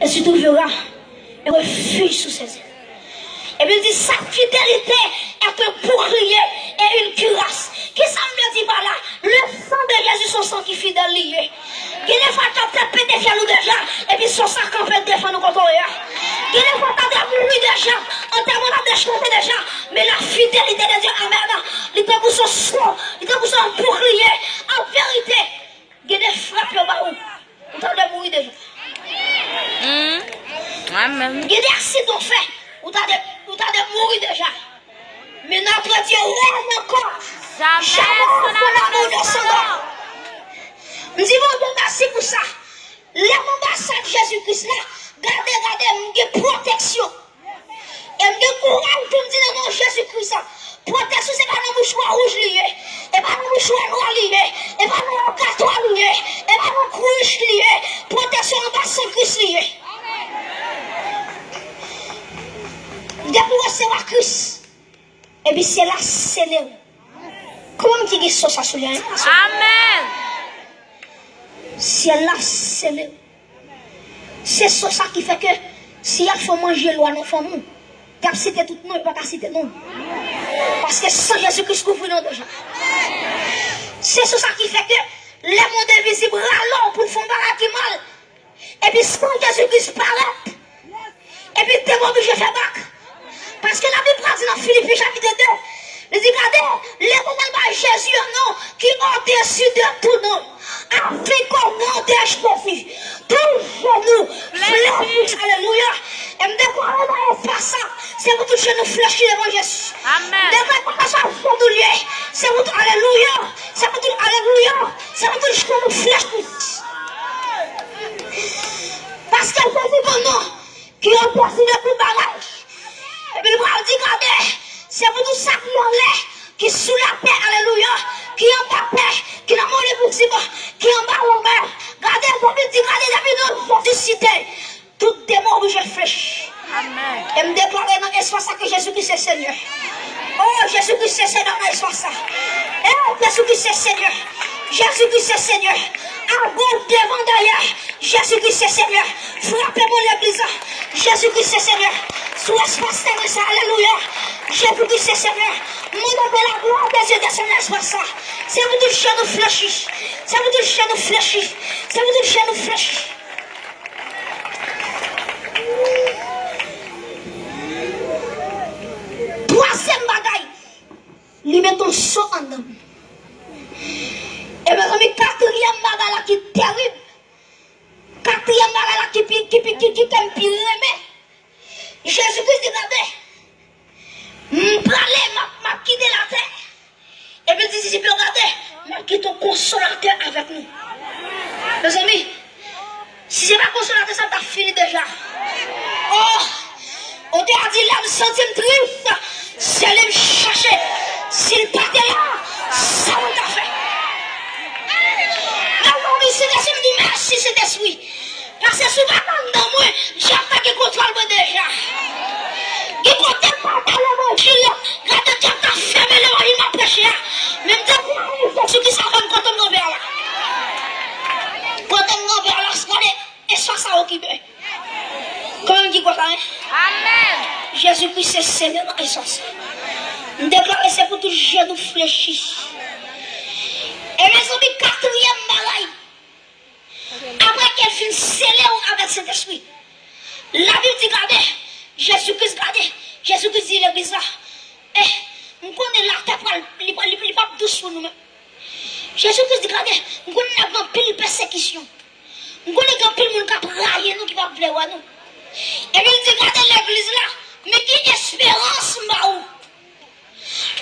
et se trouvera un refuge sous ses ailes. Et puis il dit, sa fidélité est un bouclier et une cuirasse. Qui ça me dit par là? Le sang de Jésus, son sang qui est fidèle lié. Qui ne fois t'as peut-être pété fier nous déjà, et puis son sang qu'on peut défendre nous contre eux. Qui ne fois t'as mouru déjà, en termes de déchanté déjà, mais la fidélité de Dieu, amen, il était pour son sang, il était pour son bouclier. En vérité, il y a des frappes au bas où. Vous t'avez mouru déjà. Amen. Il y a des accidents faits. Vous t'avez mouru déjà. Mais notre Dieu règne encore. Jamais son amour de son nom. Nous disons bon Dieu merci pour ça. L'ambassade de Jésus-Christ là, regardez, il y a protection. Et il y a courage pour me dire non Jésus-Christ. Protection, c'est pas un mouchoir rouge lié, et pas un mouchoir noir lié, et pas un carton lié, et pas un cruche lié. Protection ambassade Christ lié. Dès pour recevoir Christ, et puis c'est là, c'est là. Comment tu dis ça, ça sur Amen. C'est là, c'est là. C'est ça qui fait que si il faut manger loin, non, faut nous. Tu as cité tout le monde, pas citer non. Parce que sans Jésus-Christ, couvre nous déjà. C'est ça qui fait que les mondes invisibles râlent pour faire un mal. Et puis sans Jésus-Christ paraît. Et puis tu es obligé de faire bac. Parce que la Bible dit dans Philippiens chapitre 2, il dit, regardez, les moments de Jésus, non, qui ont au-dessus de tout nom, afin qu'on n'empêche pas vie. Tout genou, fléchis, alléluia. Et me déclarer dans l'espace ça, c'est vous tout genou fléchis devant Jésus. Amen. Déclarer ça, c'est vous tout, alléluia. C'est vous tout, alléluia. C'est vous tout genou fléchis. Parce que Jésus, mon nom, qui ont au-dessus de tout bagage. Et puis le bras dit, regardez, c'est pour tout ça qui est sous la paix, alléluia, qui est en bas paix, qui est dans mon possible, qui est en bas au mer. Regardez, David dit, regardez, David, nous cité, tout démon où je flèche. Amen. Et me déclarer dans l'espace que Jésus-Christ est Seigneur. Oh, Jésus-Christ est Seigneur dans l'espace. Eh, Jésus-Christ est Seigneur. Jésus-Christ est Seigneur. À gauche, devant, derrière. Jésus-Christ est Seigneur. Frappez-moi l'église. Jésus-Christ est Seigneur. Sous l'espace de ça, alléluia. Jésus-Christ est Seigneur. Mon nom la gloire des yeux de son espace. C'est vous tout chez nous fléchis. C'est vous tout chez nous fléchis. C'est vous tout chez nous fléchis. Troisième bagaille. Lui met ton saut en dedans. Et mes amis, quatrième bagaille là qui est terrible. Quatrième bagaille là qui t'aime pire aimer. Jésus-Christ dit, regardez, m'a quitté la terre. Et puis il dit, regardez, m'a quitté ton consolateur avec nous. Mes amis, si c'est pas consolateur, ça t'a fini déjà. Oh, on t'a dit, là, me sentir triste, c'est aller me chercher. S'il partait là, ça on t'a fait. Alors, c'est des me dit, merci, c'est des oui. Parce que souvent dans moi, j'ai pas qui contrôle moi déjà. Qui contrôle pas dans l'évangile. Quand tu as fermé l'évangile, m'a prêché. Même temps, ceux qui savent quand on me vers là. Quand on me vers là, c'est ça ça occupé. Comment on dit quoi ça? Amen. Jésus-Christ est Seigneur dans l'essence. Nous déclarons c'est pour tout genou fléchi. Et mes amis, quatrième bagaille. Après qu'elle finit scellée avec cet esprit, la Bible dit, regardez, Jésus-Christ, regardez, Jésus-Christ dit l'église là, nous connaissons la terre, il n'est pas douce pour nous-mêmes. Jésus-Christ dit, regardez, nous connaissons la pile persécution, nous connaissons la pile monde qui a raillé nous, qui va vouloir nous. Et puis il dit, regardez l'église là, mais qui espérance m'a où?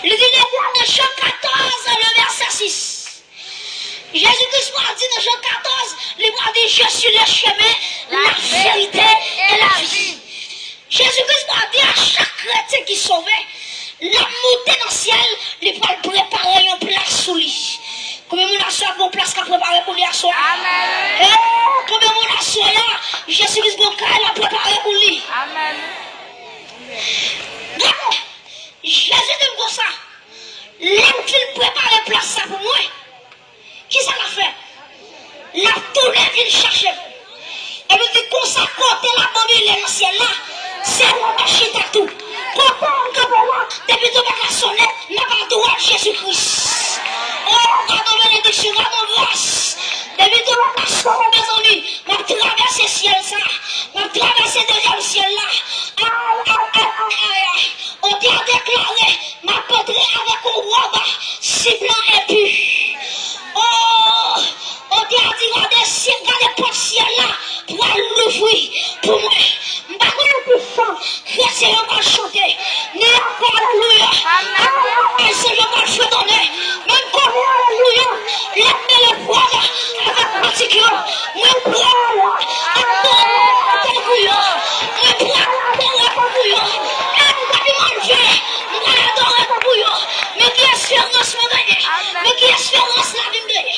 Il dit, dans Jean 14, le verset 6. Jésus-Christ m'a dit dans Jean 14, il m'a dit, je suis le chemin, la vérité et la vie. Jésus-Christ m'a dit à chaque chrétien qui sauvait, la montée dans le ciel, il va préparer une place sous lui. Combien de monde a une place qu'à préparer pour lui à soi? Amen. Combien de monde a soi là, Jésus-Christ m'a préparé pour lui. Amen. Jésus dit comme ça, l'homme qui prépare la place ça pour moi. Qui ça l'a fait? La tournée vient chercher. Et puis dit qu'on s'accorde la mobile dans le ciel là. C'est la machine à tout. Depuis tout le monde sonné, n'a pas droit Jésus-Christ. Oh, pardon, bénédiction, pardon, grâce. Depuis tout le monde sonné, mes amis, m'a traversé le ciel ça. M'a traversé le deuxième ciel là. On t'a déclaré, m'a potré avec un robe, ciblant et puis. Oh, on t'a dit, regardez le ciel là, pour l'ouvrir, pour moi. Chrétien, on va chanter. Ni encore, alléluia. Amen. Seigneur, on va chanter. Même comme alléluia. Lève les poids avec particulier. Même poids. Alléluia. Même poids. Alléluia. Même Alléluia. Mais qui espérance me donne? Mais qui espérance la vie me donne?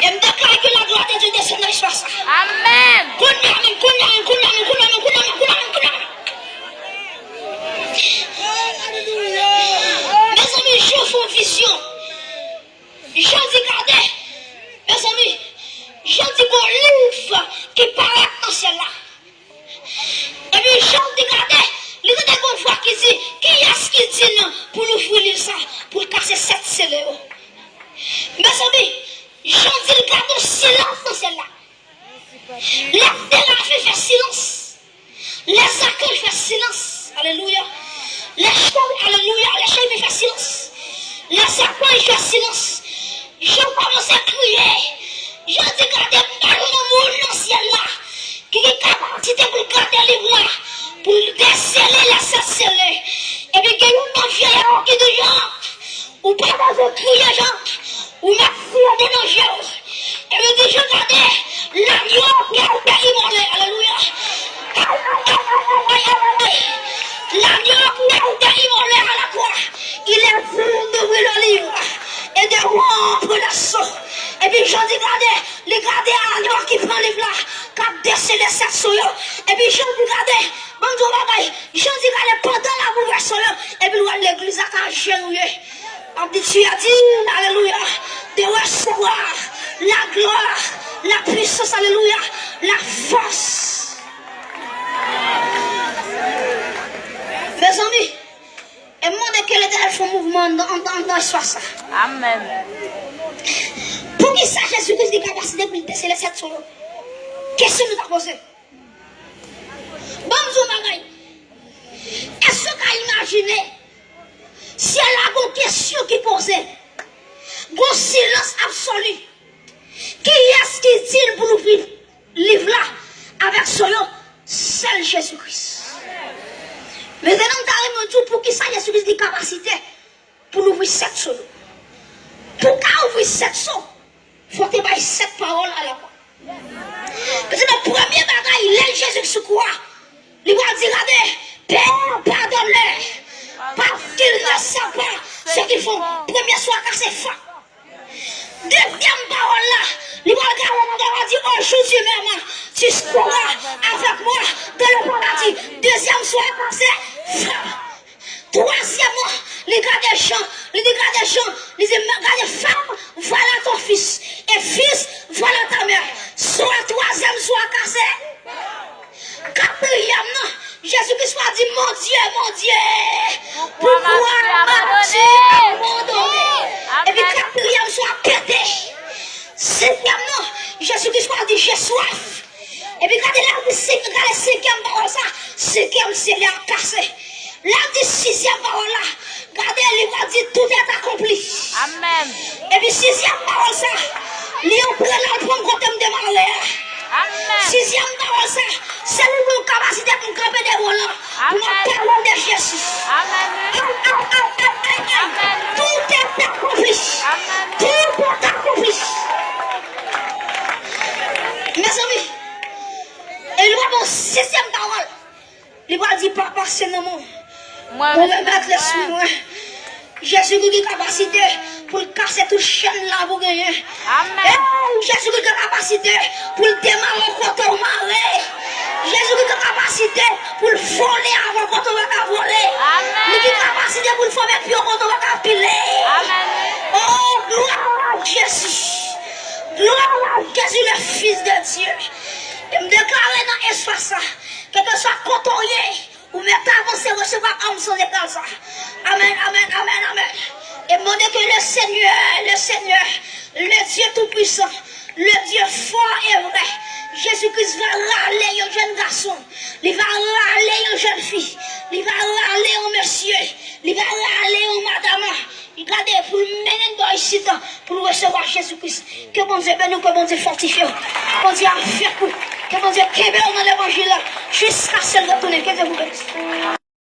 Et me déclare que la gloire de Dieu descend dans l'espace. Amen. Mes amis, je fais une vision. Je dis, regardez, mes amis, je dis qu'on livre qui paraît dans celle-là. Et puis, je dis, regardez, il y a des fois qui dit, qui est-ce qui dit non pour l'ouvrir livre ça, pour casser cette celle-là. Mes amis, je dis, regardez, silence dans celle-là. Les thérapies font silence. Les accueils font silence. Alléluia. Les chambres, alléluia. Les chambres font silence. Les accueils font silence. Je commence à crier. Je dis, regardez, par le monde dans le ciel là, qui est capacité pour garder les voix, pour déceler les scellés. Et puis, il y a une vieille qui dit, Jean, ou pas dans crier, Jean, ou merci à des gens. Et puis, dit, je regardais, l'agneau qui a été immolé. Alléluia. L'agneau qui a été immolé à la croix. Il est venu d'ouvrir le livre et de rompre le sceau. Et puis, je dis, regardez l'agneau qui prend le livre là, qui a décelé cette sceau. Et puis, je dis, regardez, bonjour, bagaille. Je dis, regardez, pendant la bouleverse, et puis, l'église a genouillé. On dit, tu as dit, alléluia, de recevoir la gloire, la puissance, alléluia, la force. Mes amis, et moi, de quel est le mouvement dans l'espace? Amen. Pour qui ça, Jésus-Christ des capacités pour déceler cette solo? Question nous a posé. Bonjour, Magaï. Est-ce que tu as imaginé si elle a une question qui posait, un silence absolu? Qui est-ce qui dit pour nous vivre livre là avec son nom? Seul Jésus-Christ. Mais maintenant, nous avons dit pour qui ça, Jésus-Christ des capacités pour nous ouvrir cette solo. Pour ouvrir cette solo, il faut que tu aies cette parole à la fois. Parce que le premier bagage, il est Jésus sur quoi? Il va dire, regardez, Père, pardonne-les, parce qu'ils ne savent pas ce qu'ils font. Premier soir, car c'est fin. Deuxième parole là, il va dire, aujourd'hui même, tu seras avec moi dans le paradis. Deuxième soir, car c'est fin. Troisièmement, les gars des champs, les gars des champs, les gars des femmes, voilà ton fils. Et fils, voilà ta mère. Soit troisième, soit cassé. Quatrième, non. Jésus-Christ a dit, mon Dieu, pourquoi m'as-tu abandonné? Et puis quatrième, soit pété. Cinquième, non. Jésus-Christ a dit, j'ai soif. Et puis quand il a dit, cinquième parole, ça, cinquième, c'est l'air cassé. Là, dit sixième parole là, regardez, il va dire tout est accompli. Amen. Et puis sixième parole ça, il prend là pour côté de malheur. Amen. Sixième parole ça, c'est une capacité pour camper des volants. Pour nous parler de Jésus. Amen. Tout est accompli. Tout est accompli. Mes amis, et il va dans sixième parole. Il va dire papa, c'est le nom. Moi, Pour me mettre les sous, Jésus qui a capacité pour casser toute chaîne là pour gagner. Amen. Jésus qui a capacité pour démarrer quand on marre. Jésus qui a capacité pour voler avant quand on va voler. Amen. Il a capacité pour former plus quand on va piler. Amen. Oh, gloire à Jésus. Gloire à Jésus, le Fils de Dieu. Et me déclarer dans l'espace, que ce soit côtoyé, ou même avancé, recevoir comme son écrase. Amen, amen, amen, amen. Et demander que le Seigneur, le Dieu Tout-Puissant, le Dieu fort et vrai, Jésus-Christ va râler un jeune garçon, il va râler une jeune fille, il va râler un monsieur, il va râler une madame. Il va pour mener dans ici pour recevoir Jésus-Christ. Que bon Dieu bénisse, que bon Dieu fortifie, que bon Dieu a fait coup, que bon Dieu kébé dans l'évangile jusqu'à ce retourner. Que Dieu vous bénisse.